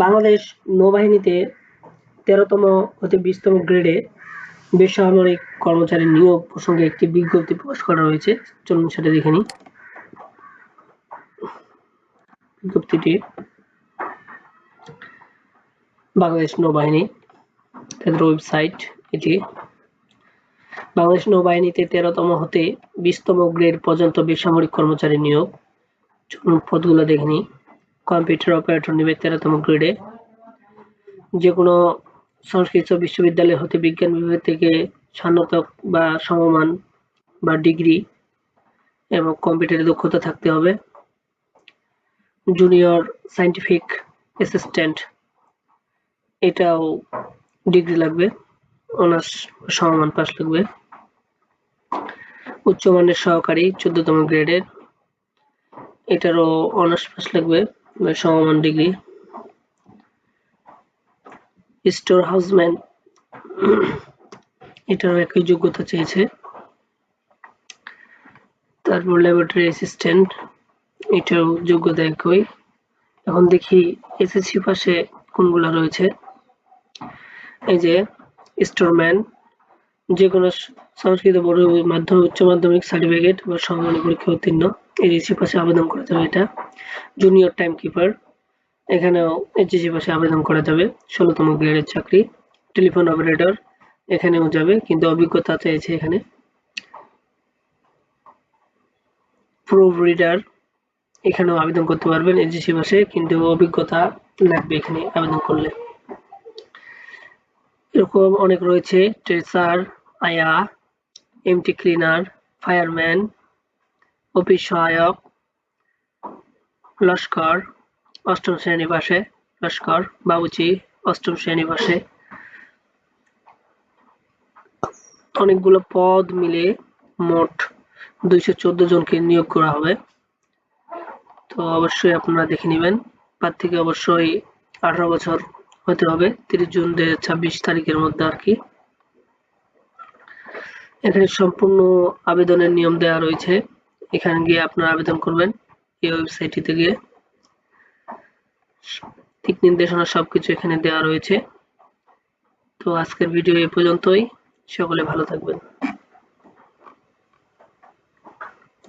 বাংলাদেশ নৌবাহিনীতে ১৩তম হতে ২০তম গ্রেডে বেসামরিক কর্মচারী নিয়োগ প্রসঙ্গে একটি বিজ্ঞপ্তি প্রকাশ করা হয়েছে। চলুন সেটা দেখে নিই। বিজ্ঞপ্তিটি বাংলাদেশ নৌবাহিনী, তাদের ওয়েবসাইট এটি। বাংলাদেশ নৌবাহিনীতে ১৩তম হতে ২০তম গ্রেড পর্যন্ত বেসামরিক কর্মচারী নিয়োগ। চলুন পদগুলো দেখে নিই। কম্পিউটার অপারেটর নেবে ১৩তম গ্রেডে। যে কোনো সংশ্লিষ্ট বিশ্ববিদ্যালয় হতে বিজ্ঞান বিভাগ থেকে স্নাতক বা সমমান বা ডিগ্রি এবং কম্পিউটারে দক্ষতা থাকতে হবে। জুনিয়র সায়েন্টিফিক অ্যাসিস্ট্যান্ট, এটাও ডিগ্রি লাগবে, অনার্স সমমান পাস লাগবে। উচ্চমানের সহকারী ১৪তম গ্রেডের, এটারও অনার্স পাস লাগবে, সমমান ডিগ্রি। স্টোর হাউসম্যান, এটারও একই যোগ্যতা চেয়েছে। তারপর ল্যাবরেটরি অ্যাসিস্ট্যান্ট, এটাও যোগ্যতা একই। এখন দেখি এসএসসি পাশে কোনগুলো রয়েছে। এই যে স্টোরম্যান, যে কোনো সংস্কৃত বোর্ড মাধ্যমিক উচ্চ মাধ্যমিক সার্টিফিকেট বা সমমানের পরীক্ষা উত্তীর্ণ এইচএসসি পাশে আবেদন করা যাবে। এটা জুনিয়র টাইম কিপার, এখানেও এইচএসসি পাশে আবেদন করা যাবে, ১৬তম গ্রেডের চাকরি। টেলিফোন অপারেটর, এখানেও যাবে, কিন্তু অভিজ্ঞতা চাইছে এখানে। প্রুফ রিডার, এখানেও আবেদন করতে পারবেন এইচএসসি পাশে, কিন্তু অভিজ্ঞতা লাগবে এখানে আবেদন করলে। এরকম অনেক রয়েছে, ট্রেসার, আয়া, এমটি ক্লিনার, ফায়ারম্যান, অফিস সহায়ক, লস্কর ৮ম শ্রেণী পাশে, লস্কর বাবুচি ৮ম শ্রেণী পাশে। অনেকগুলো পদ মিলে মোট ২১৪ জনকে নিয়োগ করা হবে। তো অবশ্যই আপনারা দেখে নেবেন। প্রার্থীকে অবশ্যই ১৮ বছর হতে হবে, ৩০ জুন ২০২৬ তারিখের মধ্যে আর কি। এখানে সম্পূর্ণ আবেদনের নিয়ম দেওয়া রয়েছে, এখানে গিয়ে আপনারা আবেদন করবেন এই ওয়েবসাইটটিতে গিয়ে। দিক নির্দেশনা সবকিছু এখানে দেওয়া রয়েছে। তো আজকের ভিডিও এ পর্যন্তই, সকলে ভালো থাকবেন।